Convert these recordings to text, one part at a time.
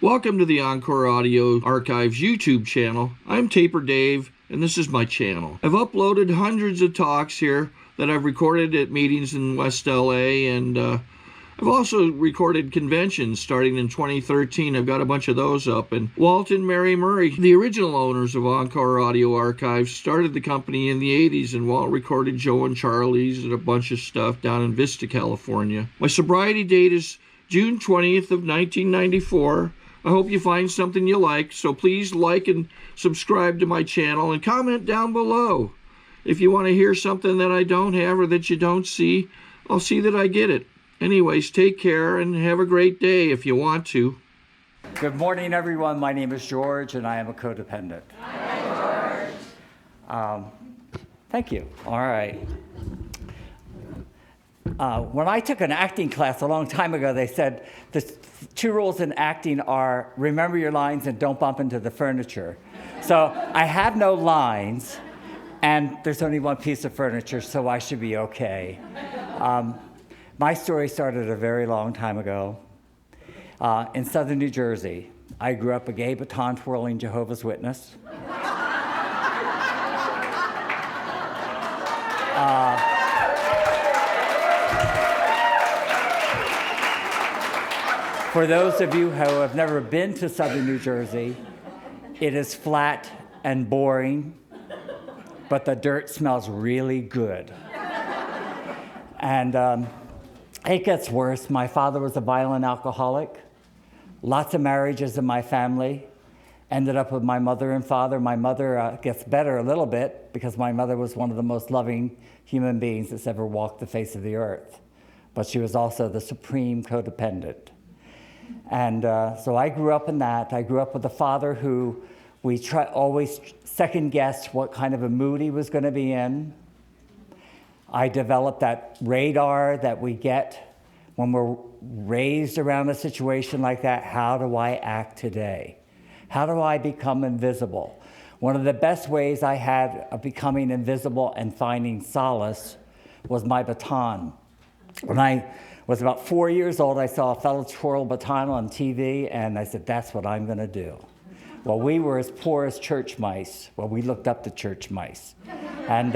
Welcome to the Encore Audio Archives YouTube channel. I'm Taper Dave, and this is my channel. I've uploaded hundreds of talks here that I've recorded at meetings in West LA, and I've also recorded conventions starting in 2013. I've got a bunch of those up. And Walt and Mary Murray, the original owners of Encore Audio Archives, started the company in the 80s, and Walt recorded Joe and Charlie's and a bunch of stuff down in Vista, California. My sobriety date is June 20th of 1994. I hope you find something you like, so please like and subscribe to my channel and comment down below. If you want to hear something that I don't have or that you don't see, I'll see that I get it. Anyways, take care and have a great day if you want to. Good morning, everyone. My name is George, and I am a codependent. Hi, George. Thank you. All right. When I took an acting class a long time ago, they said the two rules in acting are remember your lines and don't bump into the furniture. So I have no lines, and there's only one piece of furniture, so I should be okay. My story started a very long time ago in southern New Jersey. I grew up a gay baton-twirling Jehovah's Witness. For those of you who have never been to southern New Jersey, it is flat and boring, but the dirt smells really good. And it gets worse. My father was a violent alcoholic. Lots of marriages in my family. Ended up with my mother and father. My mother gets better a little bit because my mother was one of the most loving human beings that's ever walked the face of the earth. But she was also the supreme codependent. And so I grew up in that. I grew up with a father who we always second-guessed what kind of a mood he was going to be in. I developed that radar that we get when we're raised around a situation like that. How do I act today? How do I become invisible? One of the best ways I had of becoming invisible and finding solace was my baton. When I was about 4 years old, I saw a fellow twirl baton on TV, and I said, that's what I'm going to do. Well, we were as poor as church mice. Well, we looked up to church mice. And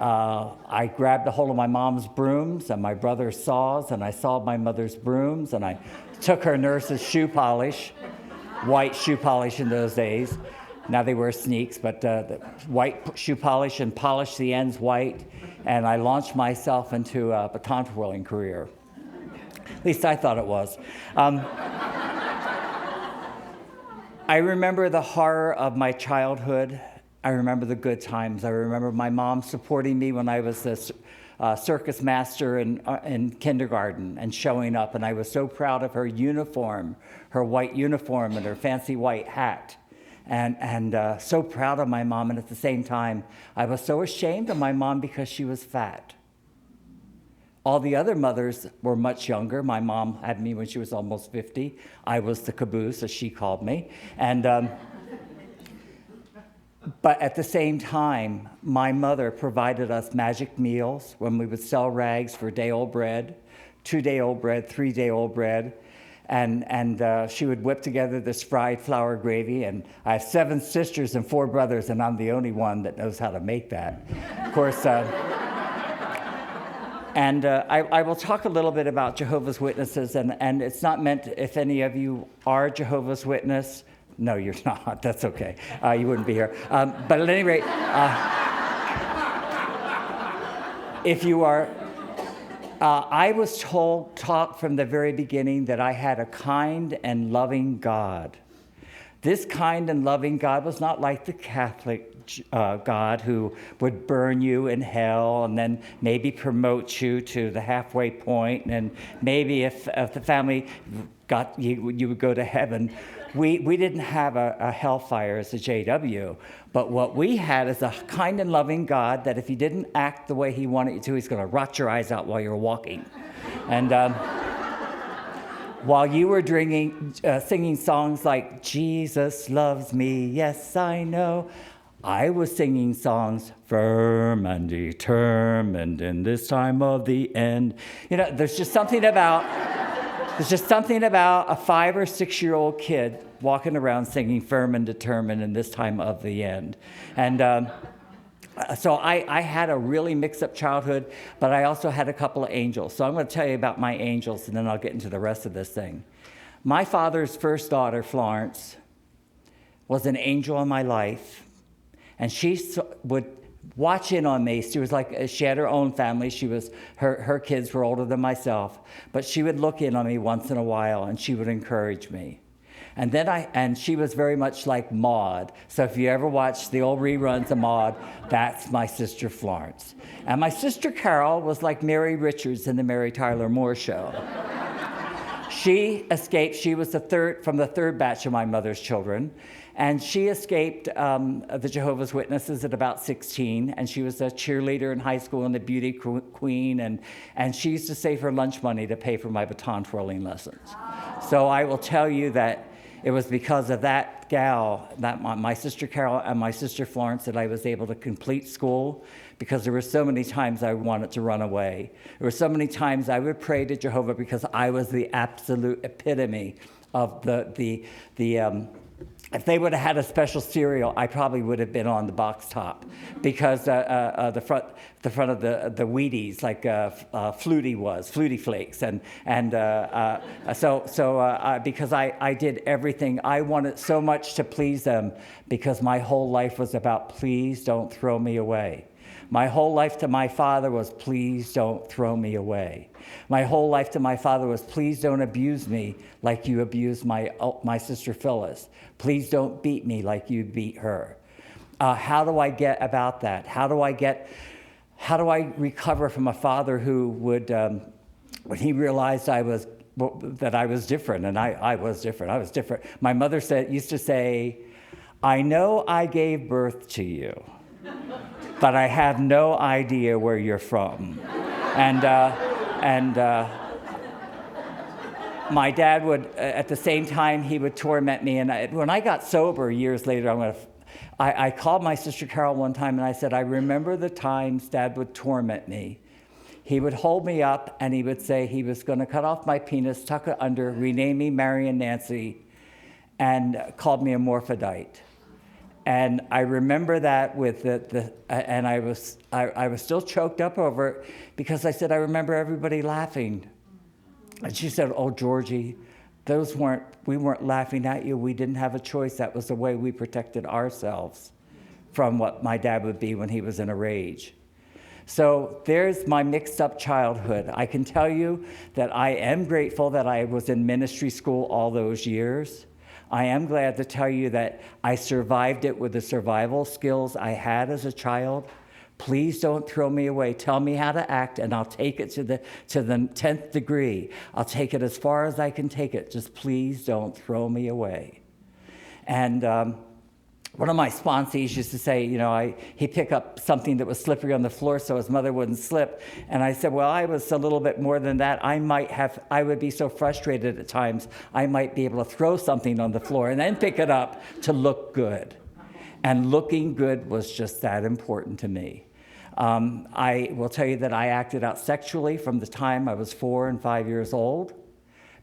I grabbed a hold of my mom's brooms and my brother's saws, and I sawed my mother's brooms, and I took her nurse's shoe polish, white shoe polish in those days. Now they wear sneaks, but the white shoe polish, and polished the ends white, and I launched myself into a baton twirling career. At least I thought it was. I remember the horror of my childhood. I remember the good times. I remember my mom supporting me when I was a circus master in kindergarten and showing up, and I was so proud of her uniform, her white uniform and her fancy white hat. And so proud of my mom, and at the same time, I was so ashamed of my mom because she was fat. All the other mothers were much younger. My mom had me when she was almost 50. I was the caboose, as she called me. And but at the same time, my mother provided us magic meals when we would sell rags for day-old bread, 2-day-old bread, 3-day-old bread. And she would whip together this fried flour gravy, and I have 7 sisters and 4 brothers, and I'm the only one that knows how to make that. Of course, I will talk a little bit about Jehovah's Witnesses, and it's not meant if any of you are Jehovah's Witness. No, you're not. That's okay. You wouldn't be here. But at any rate, if you are, I was taught from the very beginning that I had a kind and loving God. This kind and loving God was not like the Catholic God who would burn you in hell and then maybe promote you to the halfway point, and maybe if the family got you, you would go to heaven. We didn't have a hellfire as a JW, but what we had is a kind and loving God that if you didn't act the way he wanted you to, he's going to rot your eyes out while you're walking. And while you were singing songs like Jesus loves me, yes, I know, I was singing songs, firm and determined in this time of the end. You know, there's just something about There's just something about a 5 or 6 year old kid walking around singing "Firm and Determined" in this time of the end. And so I had a really mixed up childhood, but I also had a couple of angels. So I'm going to tell you about my angels, and then I'll get into the rest of this thing. My father's first daughter, Florence, was an angel in my life, and she would watch in on me. She was like, she had her own family. Her kids were older than myself, but she would look in on me once in a while, and she would encourage me. And she was very much like Maude. So if you ever watch the old reruns of Maude, that's my sister Florence. And my sister Carol was like Mary Richards in the Mary Tyler Moore Show. She escaped. She was from the third batch of my mother's children. And she escaped the Jehovah's Witnesses at about 16. And she was a cheerleader in high school and the beauty queen. And she used to save her lunch money to pay for my baton twirling lessons. So I will tell you that it was because of that gal, my sister Carol and my sister Florence, that I was able to complete school, because there were so many times I wanted to run away. There were so many times I would pray to Jehovah because I was the absolute epitome of the if they would have had a special cereal, I probably would have been on the box top, because the front of the Wheaties, like Flutie Flakes, because I did everything. I wanted so much to please them, because my whole life was about, please don't throw me away. My whole life to my father was, please don't throw me away. My whole life to my father was, please don't abuse me like you abused my sister Phyllis. Please don't beat me like you beat her. How do I get about that? How do I recover from a father who would, when he realized that I was different, and I was different. My mother used to say, I know I gave birth to you, but I have no idea where you're from. And my dad would, at the same time, he would torment me. And when I got sober years later, I called my sister Carol one time and I said, I remember the times Dad would torment me. He would hold me up and he would say he was going to cut off my penis, tuck it under, rename me Mary and Nancy, and called me a morphodite. And I remember that with and I was still choked up over it, because I said, I remember everybody laughing. And she said, oh, Georgie, we weren't laughing at you. We didn't have a choice. That was the way we protected ourselves from what my dad would be when he was in a rage. So there's my mixed up childhood. I can tell you that I am grateful that I was in ministry school all those years. I am glad to tell you that I survived it with the survival skills I had as a child. Please don't throw me away. Tell me how to act, and I'll take it to the 10th degree. I'll take it as far as I can take it. Just please don't throw me away. And one of my sponsees used to say, he'd pick up something that was slippery on the floor so his mother wouldn't slip. And I said, well, I was a little bit more than that. I would be so frustrated at times, I might be able to throw something on the floor and then pick it up to look good. And looking good was just that important to me. I will tell you that I acted out sexually from the time I was 4 and 5 years old,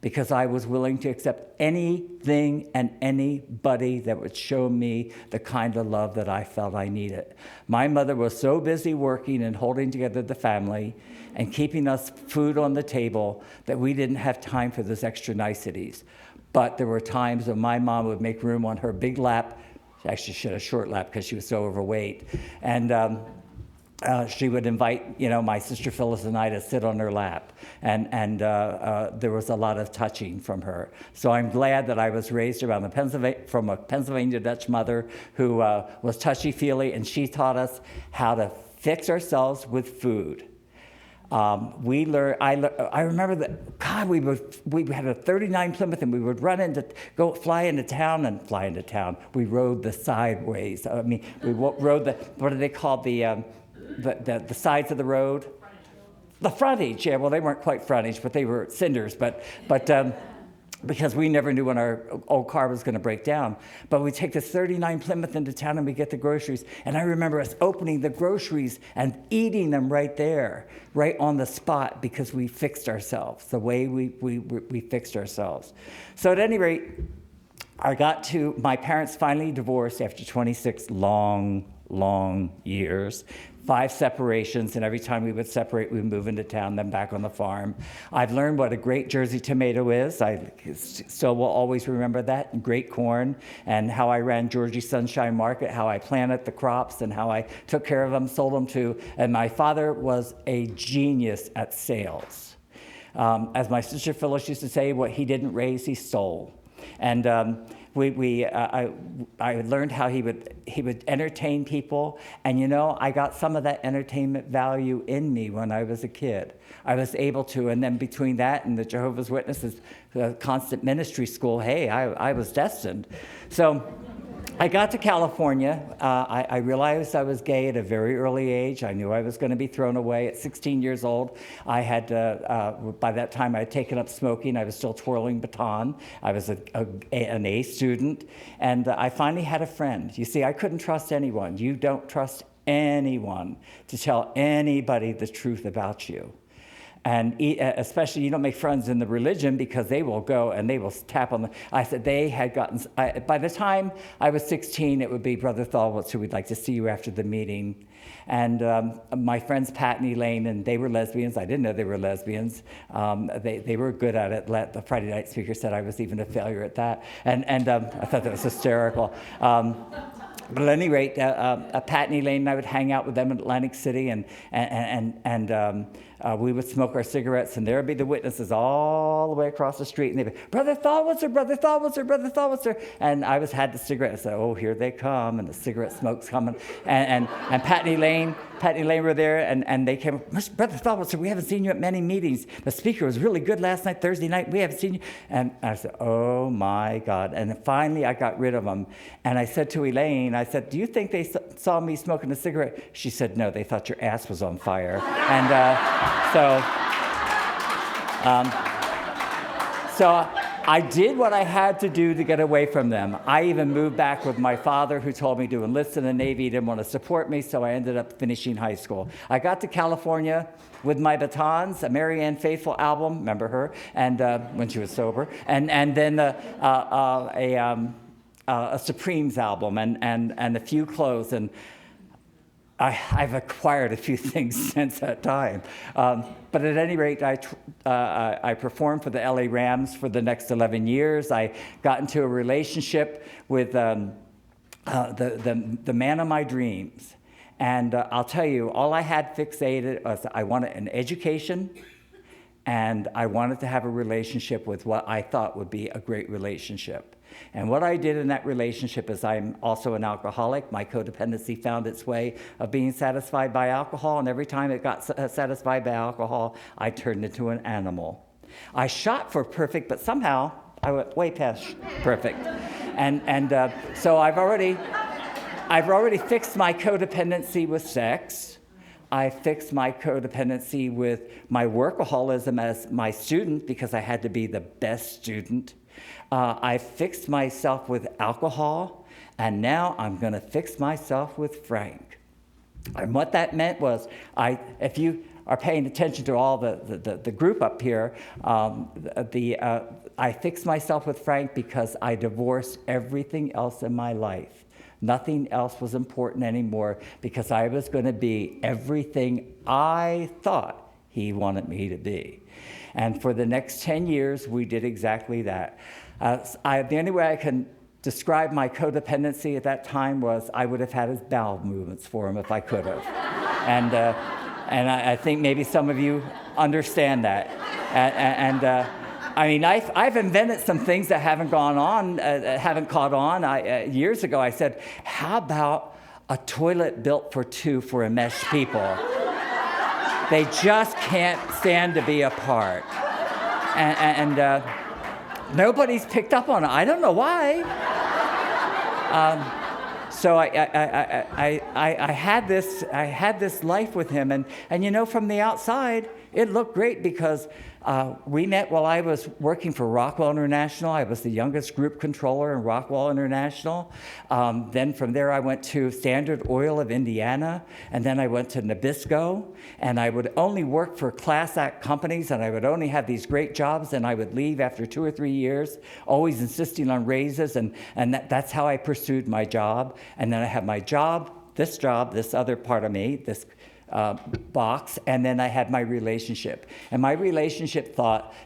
because I was willing to accept anything and anybody that would show me the kind of love that I felt I needed. My mother was so busy working and holding together the family and keeping us food on the table that we didn't have time for those extra niceties. But there were times when my mom would make room on her big lap. Actually, she had a short lap because she was so overweight. And she would invite, my sister Phyllis and I to sit on her lap. And there was a lot of touching from her. So I'm glad that I was raised around from a Pennsylvania Dutch mother who was touchy-feely, and she taught us how to fix ourselves with food. I remember that, God, we had a 39 Plymouth, and we would fly into town. We rode the sideways. We rode what do they call the sides of the road? The frontage, yeah. Well, they weren't quite frontage, but they were cinders. But because we never knew when our old car was going to break down. But we take this 39 Plymouth into town and we get the groceries. And I remember us opening the groceries and eating them right there, right on the spot, because we fixed ourselves, the way we fixed ourselves. So at any rate, my parents finally divorced after 26 long years. 5 separations, and every time we would separate, we would move into town, then back on the farm. I've learned what a great Jersey tomato is. I still will always remember that, and great corn, and how I ran Georgie Sunshine Market, how I planted the crops, and how I took care of them, sold them too. And my father was a genius at sales. As my sister Phyllis used to say, what he didn't raise, he stole. And I learned how he would entertain people, and I got some of that entertainment value in me when I was a kid. I was able to, and then between that and the Jehovah's Witnesses constant ministry school, hey, I was destined. So I got to California. I realized I was gay at a very early age. I knew I was going to be thrown away at 16 years old. I had, by that time, I had taken up smoking. I was still twirling baton. I was an A student. And I finally had a friend. You see, I couldn't trust anyone. You don't trust anyone to tell anybody the truth about you. And especially, you don't make friends in the religion, because they will go and they will tap on the... I said they had gotten... by the time I was 16, it would be Brother Thalwitz who would like to see you after the meeting. And my friends Pat and Elaine, and they were lesbians. I didn't know they were lesbians. They were good at it. The Friday night speaker said I was even a failure at that. And I thought that was hysterical. But at any rate, Pat and Elaine and I would hang out with them in Atlantic City, and we would smoke our cigarettes, and there would be the witnesses all the way across the street, and they'd be, Brother Thalwitzer, Brother Thalwitzer, Brother Thalwitzer. And I had the cigarette, and I said, oh, here they come, and the cigarette smoke's coming. And Pat and Elaine were there, and they came, Brother Thalwitzer, we haven't seen you at many meetings. The speaker was really good last night, Thursday night. We haven't seen you. And I said, oh, my God. And finally, I got rid of them. And I said to Elaine, I said, do you think they saw me smoking a cigarette? She said, no, they thought your ass was on fire. And so I did what I had to do to get away from them. I even moved back with my father, who told me to enlist in the Navy. He didn't want to support me, so I ended up finishing high school. I got to California with my batons, a Mary Ann Faithfull album, remember her, and when she was sober, and then a Supremes album, and a few clothes, and I've acquired a few things since that time. But at any rate, I performed for the LA Rams for the next 11 years. I got into a relationship with the man of my dreams. And I'll tell you, all I had fixated was I wanted an education, and I wanted to have a relationship with what I thought would be a great relationship. And what I did in that relationship is, I'm also an alcoholic. My codependency found its way of being satisfied by alcohol, and every time it got satisfied by alcohol, I turned into an animal. I shot for perfect, but somehow I went way past perfect. So I've already fixed my codependency with sex. I fixed my codependency with my workaholism as my student, because I had to be the best student. I fixed myself with alcohol, and now I'm going to fix myself with Frank. And what that meant was, if you are paying attention to all the group up here, I fixed myself with Frank because I divorced everything else in my life. Nothing else was important anymore, because I was going to be everything I thought he wanted me to be. And for the next 10 years, we did exactly that. The only way I can describe my codependency at that time was I would have had his bowel movements for him if I could have. And I think maybe some of you understand that. I mean, I've invented some things that haven't caught on. Years ago, I said, how about a toilet built for two for enmeshed people? They just can't stand to be apart. And nobody's picked up on it. I don't know why. So I had this life with him, and from the outside, it looked great because we met while I was working for Rockwell International. I was the youngest group controller in Rockwell International. Then from there I went to Standard Oil of Indiana, and then I went to Nabisco, and I would only work for Class Act companies, and I would only have these great jobs, and I would leave after 2 or 3 years, always insisting on raises, and that's how I pursued my job. And then I had my job, this other part of me, this box, and then I had my relationship. And my relationship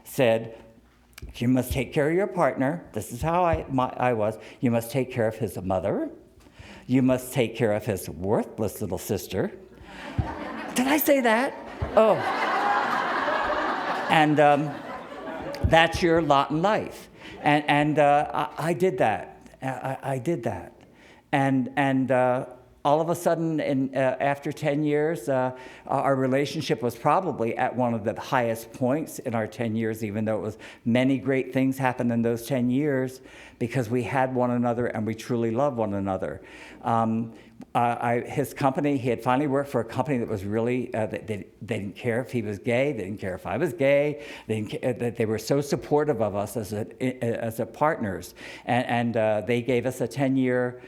said, you must take care of your partner. This is how I was. You must take care of his mother. You must take care of his worthless little sister. Did I say that? Oh. And that's your lot in life. And I did that. I did that. And all of a sudden, after 10 years, our relationship was probably at one of the highest points in our 10 years, even though it was many great things happened in those 10 years, because we had one another and we truly loved one another. His company, he had finally worked for a company that was really, they didn't care if he was gay, they didn't care if I was gay, they were so supportive of us as partners. And they gave us a 10-year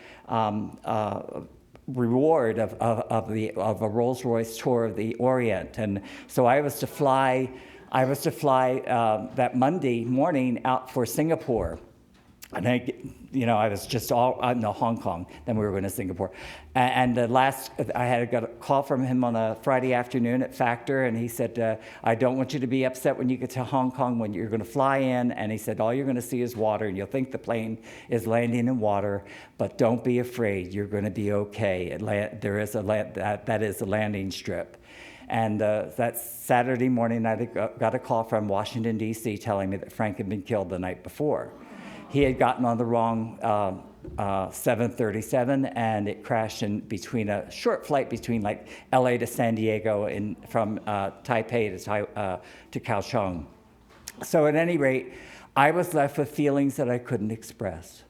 reward of a Rolls-Royce tour of the Orient. And so I was to fly that Monday morning out for Singapore. And I was just Hong Kong. Then we were going to Singapore. And I had got a call from him on a Friday afternoon at Factor, and he said, I don't want you to be upset when you get to Hong Kong when you're going to fly in. And he said, all you're going to see is water, and you'll think the plane is landing in water, but don't be afraid. You're going to be okay. That is a landing strip. And that Saturday morning, I got a call from Washington, D.C. telling me that Frank had been killed the night before. He had gotten on the wrong 737, and it crashed in between a short flight between like LA to San Diego and from Taipei to Kaohsiung. So at any rate, I was left with feelings that I couldn't express.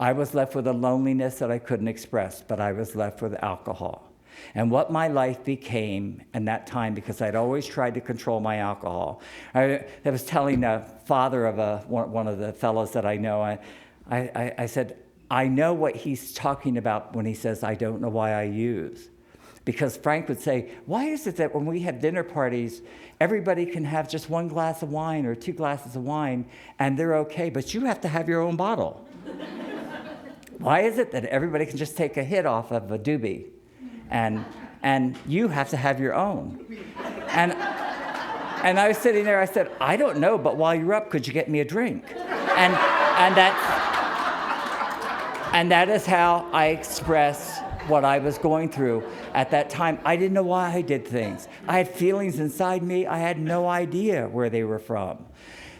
I was left with a loneliness that I couldn't express, but I was left with alcohol. And what my life became in that time, because I'd always tried to control my alcohol. I was telling the father of one of the fellows that I know, I said, I know what he's talking about when he says, I don't know why I use. Because Frank would say, why is it that when we have dinner parties, everybody can have just 1 glass of wine or 2 glasses of wine, and they're okay, but you have to have your own bottle? Why is it that everybody can just take a hit off of a doobie? And you have to have your own. And I was sitting there, I said, I don't know, but while you're up, could you get me a drink? And that is how I expressed what I was going through at that time. I didn't know why I did things. I had feelings inside me. I had no idea where they were from.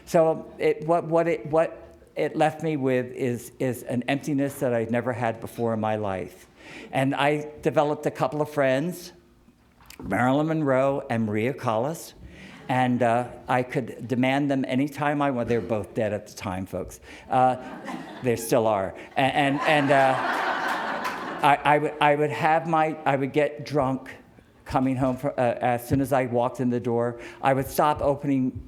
So what it left me with is an emptiness that I'd never had before in my life. And I developed a couple of friends, Marilyn Monroe and Maria Callas, and I could demand them anytime I want. They were both dead at the time, folks. They still are. I would get drunk coming home as soon as I walked in the door. I would stop opening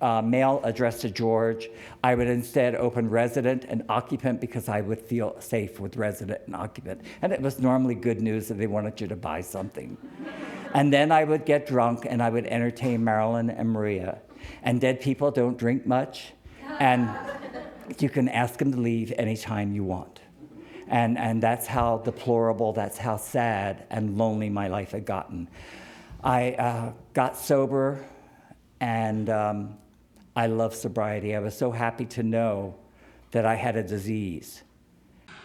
mail addressed to George. I would instead open resident and occupant because I would feel safe with resident and occupant. And it was normally good news that they wanted you to buy something. And then I would get drunk and I would entertain Marilyn and Maria. And dead people don't drink much. And you can ask them to leave anytime you want. And that's how deplorable, that's how sad and lonely my life had gotten. I got sober, and I love sobriety. I was so happy to know that I had a disease.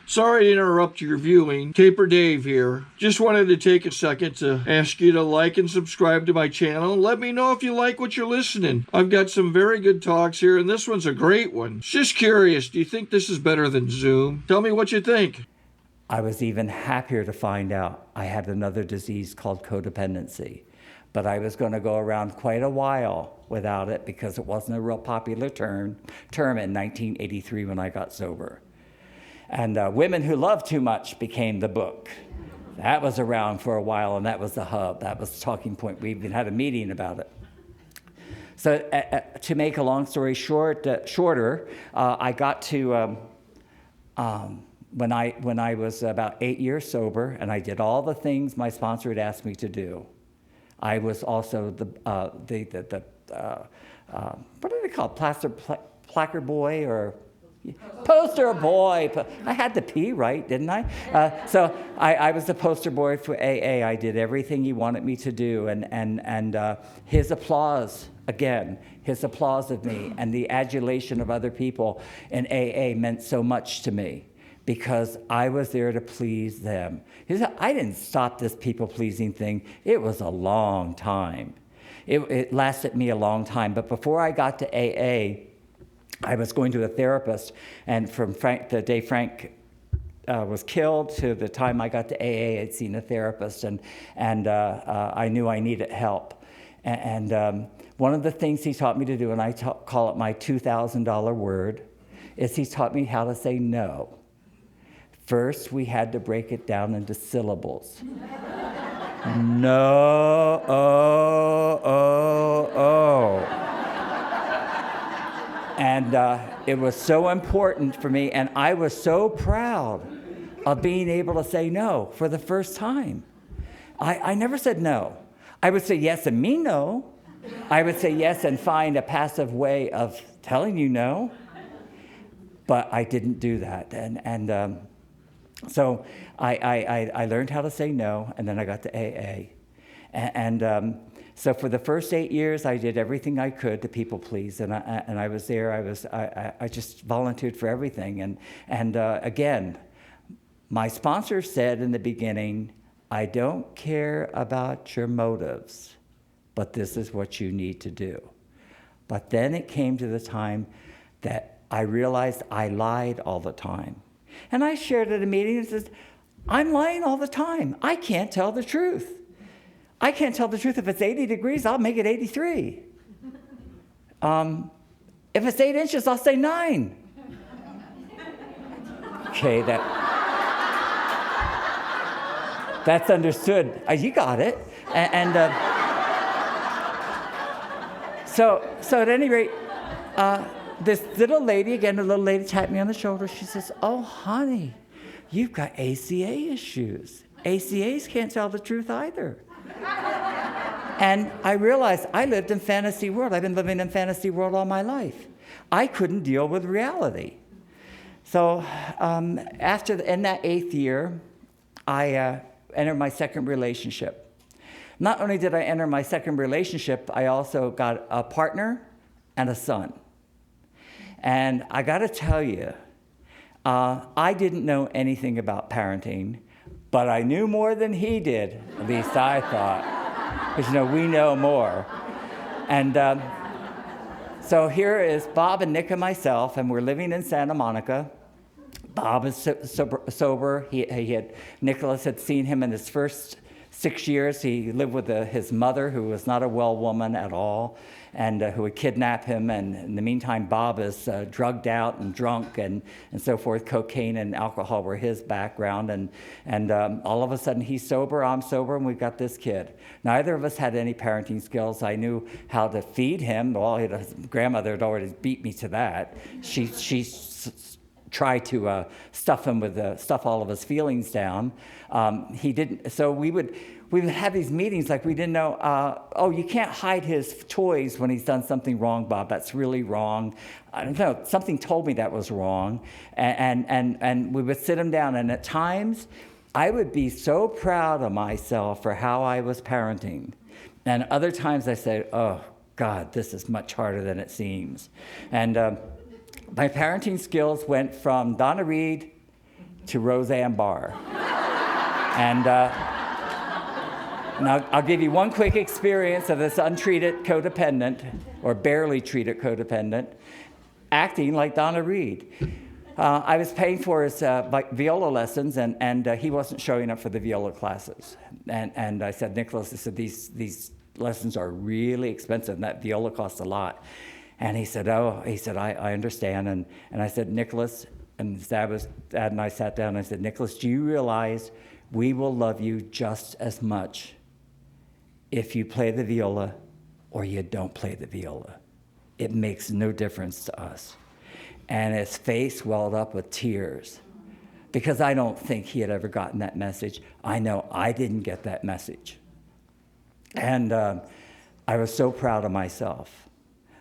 Sorry to interrupt your viewing. Taper Dave here. Just wanted to take a second to ask you to like and subscribe to my channel. Let me know if you like what you're listening. I've got some very good talks here, and this one's a great one. Just curious, do you think this is better than Zoom? Tell me what you think. I was even happier to find out I had another disease called codependency. But I was going to go around quite a while without it because it wasn't a real popular term in 1983 when I got sober. And Women Who Love Too Much became the book. That was around for a while, and that was the hub. That was the talking point. We even had a meeting about it. So to make a long story shorter, I got to, when I was about 8 years sober, and I did all the things my sponsor had asked me to do. I was also the what do they call it? Placard boy or poster boy. I had the P right, didn't I? So I was the poster boy for AA. I did everything he wanted me to do, and his applause, again, his applause of me and the adulation of other people in AA meant so much to me because I was there to please them. I didn't stop this people-pleasing thing. It was a long time. It lasted me a long time. But before I got to AA, I was going to a therapist, and from the day Frank was killed to the time I got to AA, I'd seen a therapist, and I knew I needed help. And one of the things he taught me to do, and I call it my $2,000 word, is he taught me how to say no. First, we had to break it down into syllables. No, oh. And it was so important for me, and I was so proud of being able to say no for the first time. I never said no. I would say yes and mean no. I would say yes and find a passive way of telling you no. But I didn't do that. So I learned how to say no, and then I got to AA. So for the first 8 years, I did everything I could to people please, and I was there. I just volunteered for everything. And again, my sponsor said in the beginning, I don't care about your motives, but this is what you need to do. But then it came to the time that I realized I lied all the time. And I shared at a meeting and said, I'm lying all the time. I can't tell the truth. I can't tell the truth. If it's 80 degrees, I'll make it 83. If it's 8 inches, I'll say 9. Okay, that's understood. You got it. So at any rate, this little lady, again, a little lady tapped me on the shoulder. She says, oh, honey, you've got ACA issues. ACAs can't tell the truth either. And I realized I lived in fantasy world. I've been living in fantasy world all my life. I couldn't deal with reality. So in that 8th year, I entered my second relationship. Not only did I enter my second relationship, I also got a partner and a son. And I got to tell you, I didn't know anything about parenting, but I knew more than he did, at least I thought. Because, we know more. And so here is Bob and Nick and myself, and we're living in Santa Monica. Bob is sober. Nicholas had seen him in his first 6 years. He lived with his mother, who was not a well woman at all, and who would kidnap him. And in the meantime, Bob is drugged out and drunk and so forth. Cocaine and alcohol were his background. And all of a sudden, he's sober, I'm sober, and we've got this kid. Neither of us had any parenting skills. I knew how to feed him. Well, his grandmother had already beat me to that. She tried to stuff all of his feelings down. He didn't. So we would have these meetings like we didn't know. You can't hide his toys when he's done something wrong, Bob. That's really wrong. I don't know. Something told me that was wrong, and we would sit him down. And at times, I would be so proud of myself for how I was parenting, and other times I said, "Oh God, this is much harder than it seems," and. My parenting skills went from Donna Reed to Roseanne Barr. And now I'll give you one quick experience of this untreated codependent, or barely treated codependent, acting like Donna Reed. I was paying for his viola lessons, and he wasn't showing up for the viola classes. And I said, Nicholas, these lessons are really expensive, and that viola costs a lot. And he said, I understand. And I said, Nicholas, and Dad and I sat down, and I said, Nicholas, do you realize we will love you just as much if you play the viola or you don't play the viola. It makes no difference to us. And his face welled up with tears because I don't think he had ever gotten that message. I know I didn't get that message. And I was so proud of myself.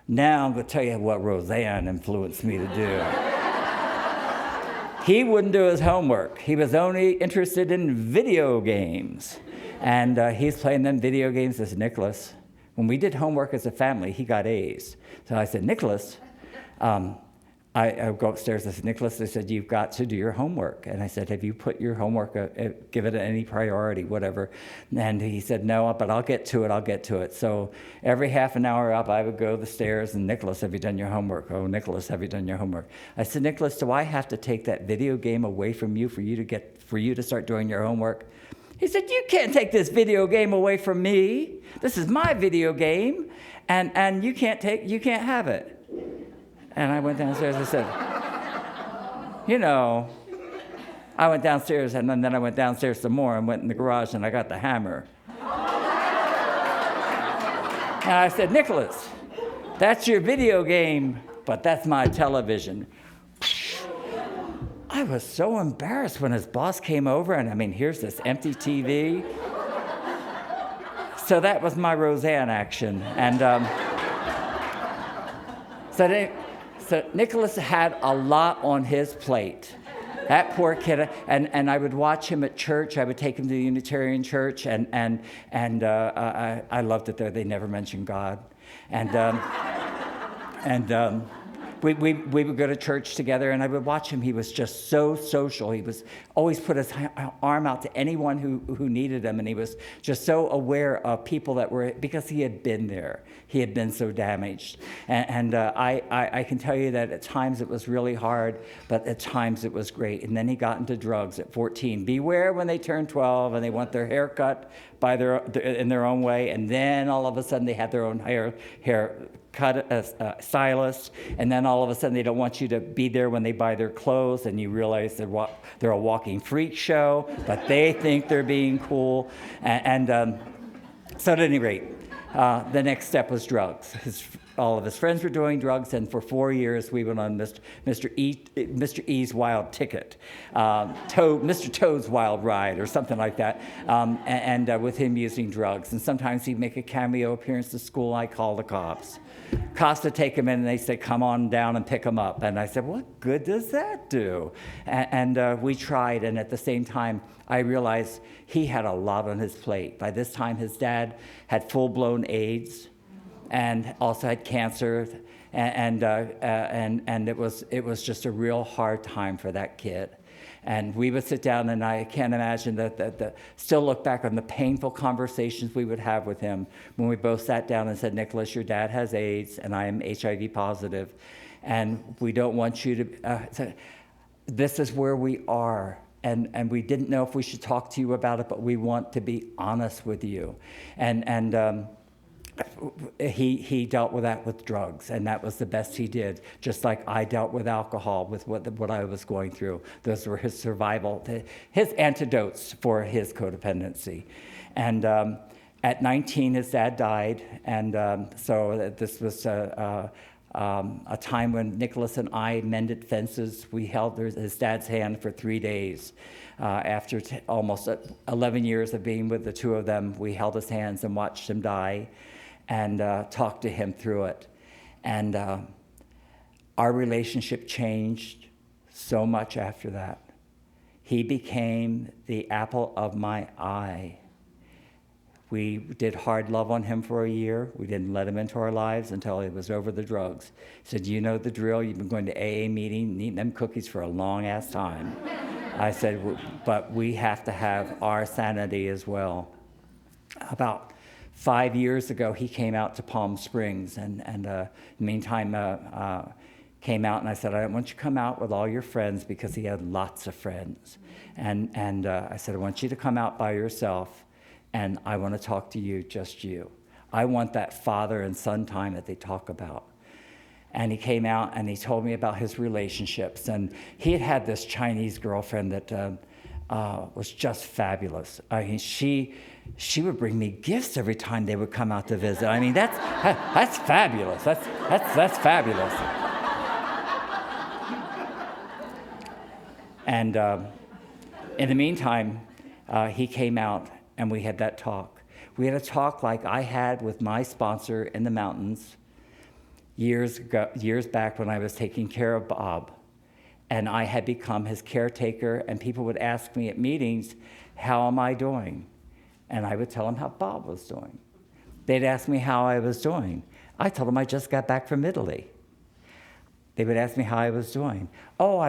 Now I'm going to tell you what Roseanne influenced me to do. He wouldn't do his homework. He was only interested in video games. And he's playing them video games as Nicholas. When we did homework as a family, he got A's. So I said, Nicholas, I go upstairs. I said, Nicholas, I said, you've got to do your homework. And I said, have you put your homework, give it any priority, whatever? And he said, no, but I'll get to it. So every half an hour up, I would go the stairs and, Nicholas, have you done your homework? Oh, Nicholas, have you done your homework? I said, Nicholas, do I have to take that video game away from you for you to start doing your homework? He said, you can't take this video game away from me. This is my video game, and you can't have it. And I went downstairs and said, I went downstairs and then I went downstairs some more and went in the garage and I got the hammer. And I said, Nicholas, that's your video game, but that's my television. I was so embarrassed when his boss came over and here's this empty TV. So that was my Roseanne action. And So Nicholas had a lot on his plate. That poor kid, and I would watch him at church. I would take him to the Unitarian church, and I loved it there. They never mentioned God, we would go to church together, and I would watch him. He was just so social. He was always put his arm out to anyone who needed him, and he was just so aware of people that were, because he had been there. He had been so damaged. And I can tell you that at times it was really hard, but at times it was great. And then he got into drugs at 14. Beware when they turn 12 and they want their hair cut in their own way, and then all of a sudden they have their own hair cut stylist, and then all of a sudden they don't want you to be there when they buy their clothes, and you realize they're a walking freak show, but they think they're being cool. So at any rate, the next step was drugs. All of his friends were doing drugs, and for 4 years we went on Mr. E's Wild Ticket, Mr. Toad's Wild Ride, or something like that, with him using drugs. And sometimes he'd make a cameo appearance to school. I call the cops. Cops would take him in, and they say, come on down and pick him up. And I said, what good does that do? And we tried, and at the same time, I realized he had a lot on his plate. By this time, his dad had full-blown AIDS and also had cancer, and it was just a real hard time for that kid. And we would sit down, and I can't imagine still look back on the painful conversations we would have with him when we both sat down and said, Nicholas, your dad has AIDS, and I am HIV positive, and we don't want you to, this is where we are. And we didn't know if we should talk to you about it, but we want to be honest with you. He dealt with that with drugs, and that was the best he did. Just like I dealt with alcohol, with what I was going through. Those were his survival, his antidotes for his codependency. And at 19, his dad died, and so this was a time when Nicholas and I mended fences. We held his dad's hand for 3 days. After almost 11 years of being with the two of them, we held his hands and watched him die, and talked to him through it. And our relationship changed so much after that. He became the apple of my eye. We did hard love on him for a year. We didn't let him into our lives until he was over the drugs. He said, you know the drill. You've been going to AA meeting and eating them cookies for a long-ass time. I said, but we have to have our sanity as well. About 5 years ago, he came out to Palm Springs, and in the meantime, came out, and I said, I want you to come out with all your friends, because he had lots of friends. And I said, I want you to come out by yourself, and I want to talk to you, just you. I want that father and son time that they talk about. And he came out, and he told me about his relationships. And he had had this Chinese girlfriend that was just fabulous. I mean, she would bring me gifts every time they would come out to visit. I mean, that's fabulous. That's fabulous. And in the meantime, he came out and we had that talk. We had a talk like I had with my sponsor in the mountains years back when I was taking care of Bob. And I had become his caretaker, and people would ask me at meetings, how am I doing? And I would tell them how Bob was doing. They'd ask me how I was doing. I told them I just got back from Italy. They would ask me how I was doing. Oh,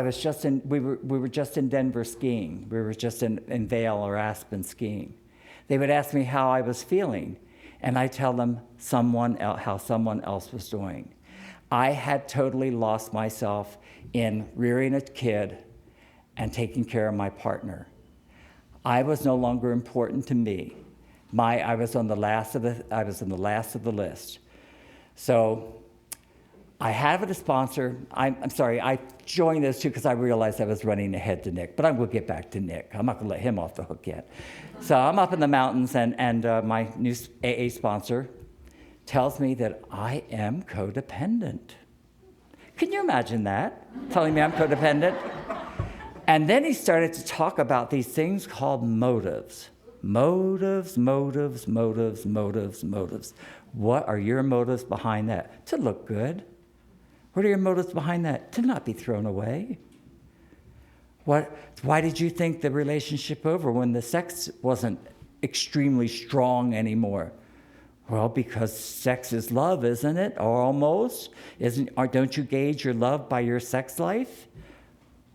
we were just in Denver skiing. We were just in Vail or Aspen skiing. They would ask me how I was feeling, and I tell them how someone else was doing. I had totally lost myself in rearing a kid and taking care of my partner. I was no longer important to me. I was on the last of the list. So I have a sponsor. I'm sorry, I joined those two because I realized I was running ahead to Nick, but I will get back to Nick. I'm not going to let him off the hook yet. So I'm up in the mountains, and my new AA sponsor tells me that I am codependent. Can you imagine that? Telling me I'm codependent? And then he started to talk about these things called motives. Motives. What are your motives behind that? To look good. What are your motives behind that? To not be thrown away. Why did you think the relationship over when the sex wasn't extremely strong anymore? Well, because sex is love, isn't it? Or almost. Don't you gauge your love by your sex life?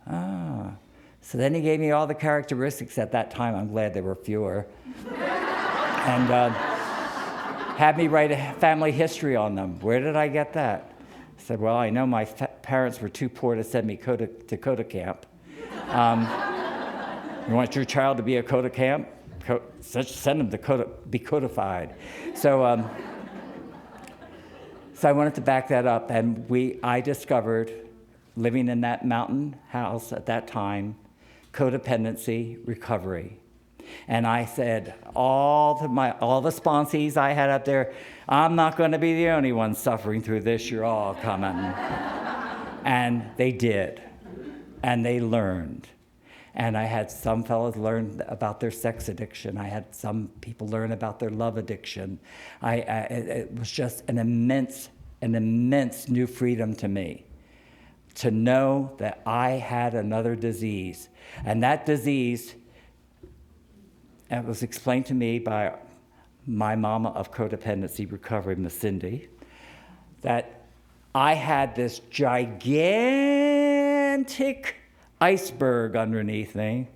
So then he gave me all the characteristics at that time. I'm glad there were fewer. And had me write a family history on them. Where did I get that? I said, well, I know my parents were too poor to send me to CoDA camp. You want your child to be a CoDA camp? Send them to be codified. So I wanted to back that up, and I discovered, living in that mountain house at that time, codependency recovery. And I said, all the sponsees I had up there, I'm not going to be the only one suffering through this. You're all coming. And they did, and they learned. And I had some fellows learn about their sex addiction. I had some people learn about their love addiction. It was just an immense new freedom to me to know that I had another disease. And that disease, it was explained to me by my mama of codependency recovery, Miss Cindy, that I had this gigantic iceberg underneath me,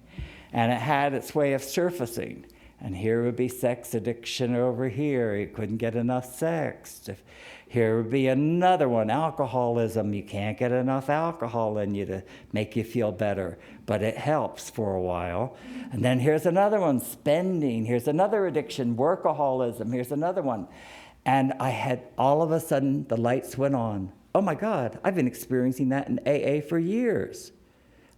and it had its way of surfacing. And here would be sex addiction over here. You couldn't get enough sex. Here would be another one, alcoholism. You can't get enough alcohol in you to make you feel better, but it helps for a while. And then here's another one, spending. Here's another addiction, workaholism. Here's another one. And I had, all of a sudden, the lights went on. Oh my God, I've been experiencing that in AA for years.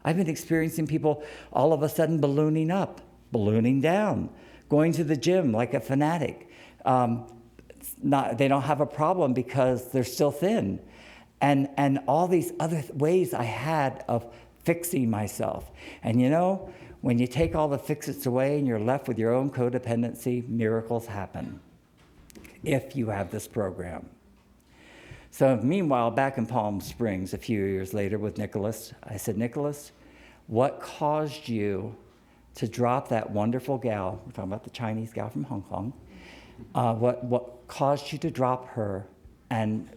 I've been experiencing people all of a sudden ballooning up, ballooning down, going to the gym like a fanatic. They don't have a problem because they're still thin. And all these other ways I had of fixing myself. And you know, when you take all the fix-its away and you're left with your own codependency, miracles happen if you have this program. So meanwhile, back in Palm Springs a few years later with Nicholas, I said, Nicholas, what caused you to drop that wonderful gal, we're talking about the Chinese gal from Hong Kong, what caused you to drop her and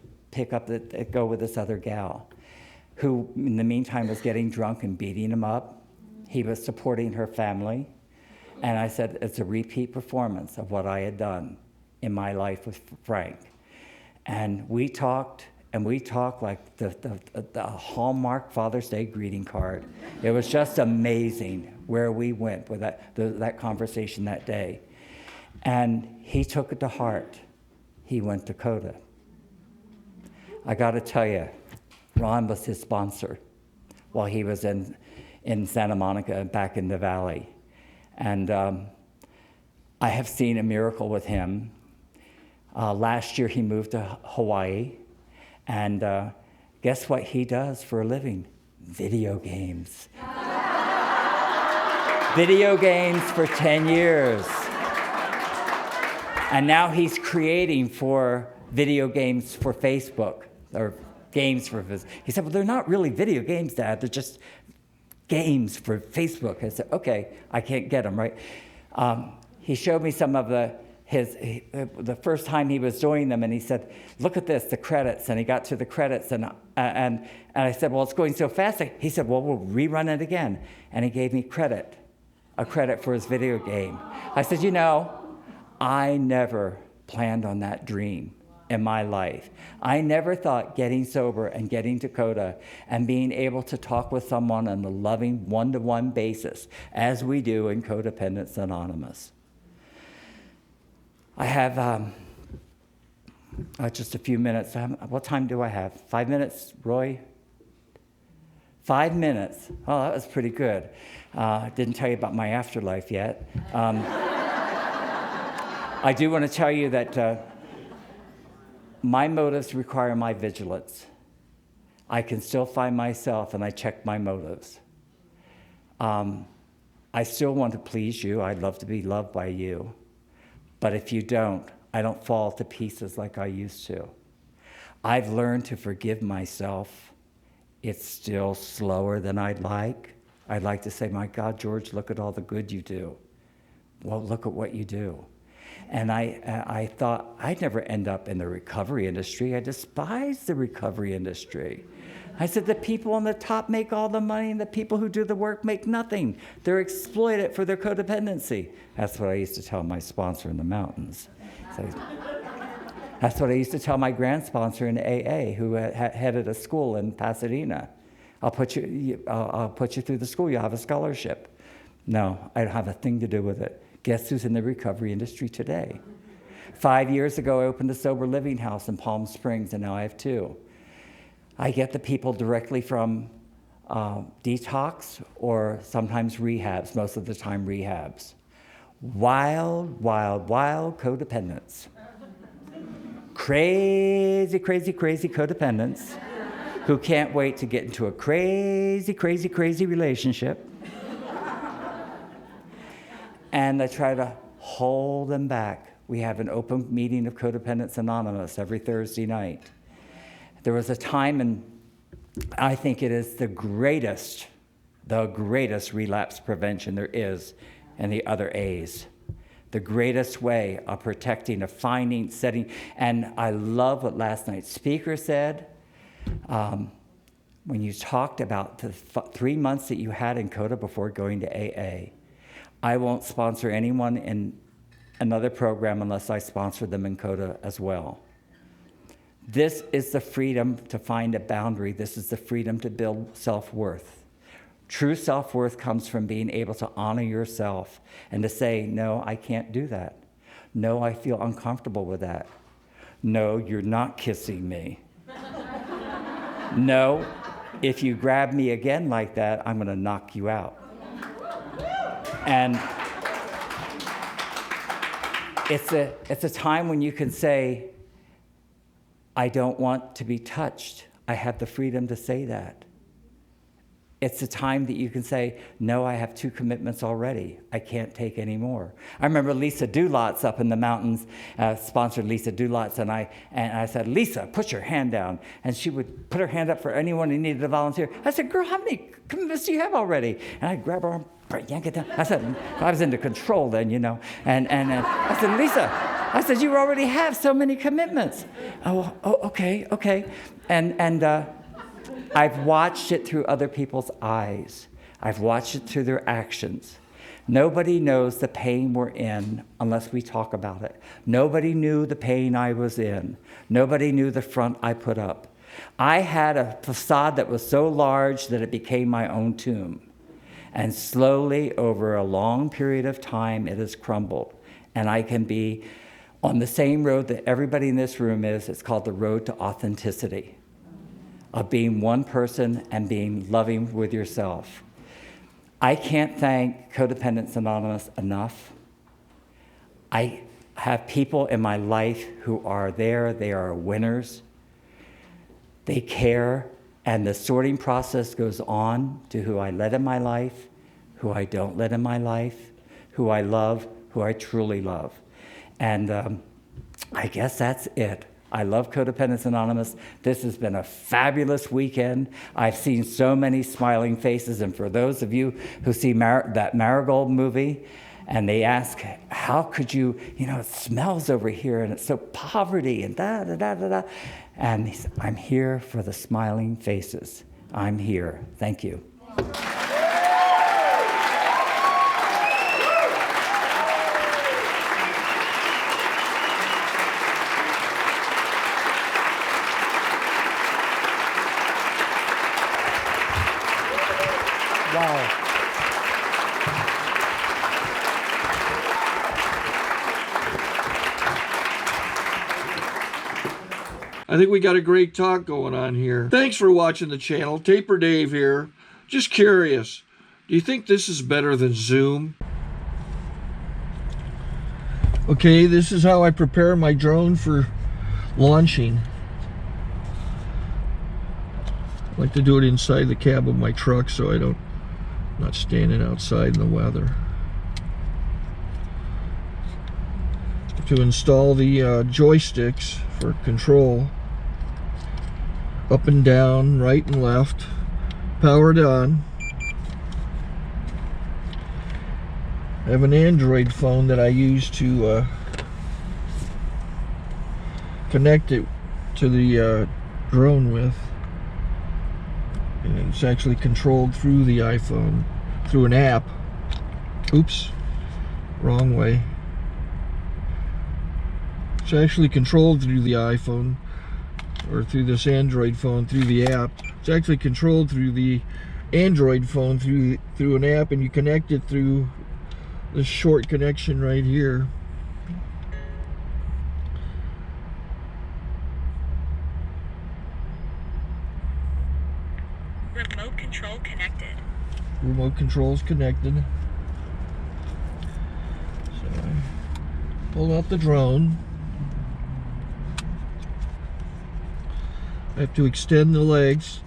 go with this other gal, who in the meantime was getting drunk and beating him up? He was supporting her family. And I said, it's a repeat performance of what I had done in my life with Frank. And we talked like the Hallmark Father's Day greeting card. It was just amazing where we went with that conversation that day. And he took it to heart. He went to CoDA. I got to tell you, Ron was his sponsor while he was in in Santa Monica, back in the valley. And I have seen a miracle with him. Last year he moved to Hawaii, and guess what he does for a living? Video games. Video games for 10 years. And now he's creating for video games for Facebook, or games for Facebook. He said, well, they're not really video games, Dad. They're just games for Facebook. I said, okay, I can't get them, right? He showed me some of the first time he was doing them, and he said, look at this, the credits. And he got to the credits, and I said, well, it's going so fast. He said, well, we'll rerun it again. And he gave me a credit for his video game. I said, you know, I never planned on that dream in my life. I never thought getting sober and getting to CoDA and being able to talk with someone on a loving one-to-one basis, as we do in Codependence Anonymous. I have just a few minutes. What time do I have? 5 minutes, Roy? 5 minutes. Oh, that was pretty good. Didn't tell you about my afterlife yet. I do want to tell you that my motives require my vigilance. I can still find myself, and I check my motives. I still want to please you. I'd love to be loved by you. But if you don't, I don't fall to pieces like I used to. I've learned to forgive myself. It's still slower than I'd like. I'd like to say, my God, George, look at all the good you do. Well, look at what you do. And I thought I'd never end up in the recovery industry. I despise the recovery industry. I said, the people on the top make all the money, and the people who do the work make nothing. They're exploited for their codependency. That's what I used to tell my sponsor in the mountains. So, that's what I used to tell my grand sponsor in AA, who headed a school in Pasadena. I'll put you through the school. You'll have a scholarship. No, I don't have a thing to do with it. Guess who's in the recovery industry today? 5 years ago, I opened a sober living house in Palm Springs, and now I have 2. I get the people directly from detox or sometimes rehabs, most of the time rehabs. Wild, wild, wild codependents. Crazy, crazy, crazy codependents who can't wait to get into a crazy, crazy, crazy relationship. And I try to hold them back. We have an open meeting of Codependence Anonymous every Thursday night. There was a time, and I think it is the greatest relapse prevention there is in the other A's. The greatest way of protecting, of finding, setting. And I love what last night's speaker said. When you talked about the 3 months that you had in CoDA before going to AA. I won't sponsor anyone in another program unless I sponsor them in CoDA as well. This is the freedom to find a boundary. This is the freedom to build self-worth. True self-worth comes from being able to honor yourself and to say, no, I can't do that. No, I feel uncomfortable with that. No, you're not kissing me. No, if you grab me again like that, I'm going to knock you out. And it's a time when you can say, I don't want to be touched. I have the freedom to say that. It's a time that you can say, no, I have 2 commitments already. I can't take any more. I remember Lisa Dulots up in the mountains, sponsored Lisa Dulots, and I said, Lisa, put your hand down. And she would put her hand up for anyone who needed to volunteer. I said, girl, how many commitments do you have already? And I'd grab her arm, yank it down. I said, I was into control then, you know. And I said, Lisa, I said, you already have so many commitments. Oh, okay. And I've watched it through other people's eyes. I've watched it through their actions. Nobody knows the pain we're in unless we talk about it. Nobody knew the pain I was in. Nobody knew the front I put up. I had a facade that was so large that it became my own tomb. And slowly, over a long period of time, it has crumbled. And I can be on the same road that everybody in this room is. It's called the road to authenticity, of being one person and being loving with yourself. I can't thank Codependents Anonymous enough. I have people in my life who are there, they are winners. They care, and the sorting process goes on to who I let in my life, who I don't let in my life, who I love, who I truly love. And I guess that's it. I love Codependents Anonymous. This has been a fabulous weekend. I've seen so many smiling faces, and for those of you who see that Marigold movie, and they ask, how could you, it smells over here, and it's so poverty, and da-da-da-da-da. And he said, I'm here for the smiling faces. I'm here. Thank you. Wow. I think we got a great talk going on here. Thanks for watching the channel. Taper Dave here. Just curious, do you think this is better than Zoom? Okay, this is how I prepare my drone for launching. I like to do it inside the cab of my truck so I'm not standing outside in the weather. To install the joysticks for control, up and down, right and left, powered on. I have an Android phone that I use to connect it to the drone with. And it's actually controlled through the iPhone, through an app. Oops, wrong way. It's actually controlled through the iPhone, or through this Android phone, through the app. It's actually controlled through the Android phone, through an app, and you connect it through this short connection right here. Remote control connected. Remote control's connected. So I pull out the drone. I have to extend the legs.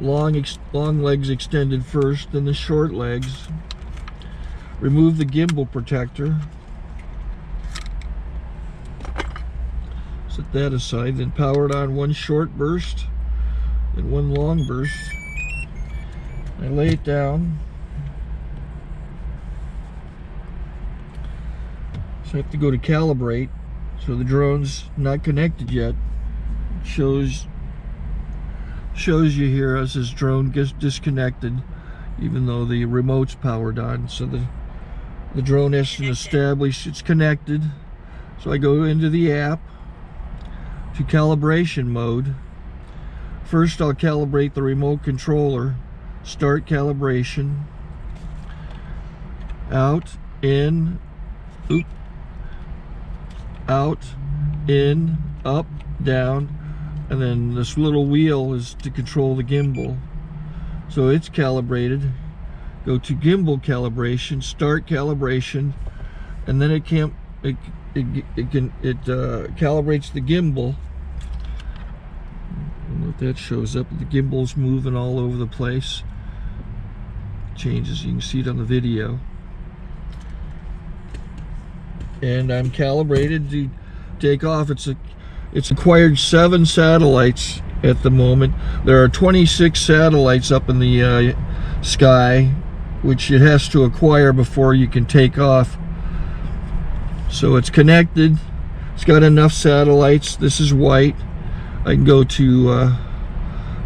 Long legs extended first, then the short legs. Remove the gimbal protector. Set that aside, then power it on one short burst, then one long burst. I lay it down. So I have to go to calibrate. So the drone's not connected yet. It shows you here as this drone gets disconnected, even though the remote's powered on. So the drone has to establish it's connected. So I go into the app to calibration mode. First I'll calibrate the remote controller. Start calibration. Out, in, oop, out, in, up, down. And then this little wheel is to control the gimbal. So it's calibrated. Go to gimbal calibration, start calibration, and then it calibrates the gimbal. I don't know if that shows up. The gimbal's moving all over the place. Changes, you can see it on the video. And I'm calibrated to take off. It's acquired 7 satellites at the moment. There are 26 satellites up in the sky, which it has to acquire before you can take off. So it's connected. It's got enough satellites. This is white. I can go to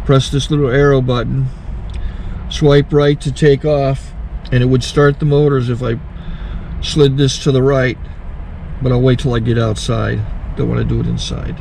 press this little arrow button, swipe right to take off, and it would start the motors if I slid this to the right. But I'll wait till I get outside. Don't want to do it inside.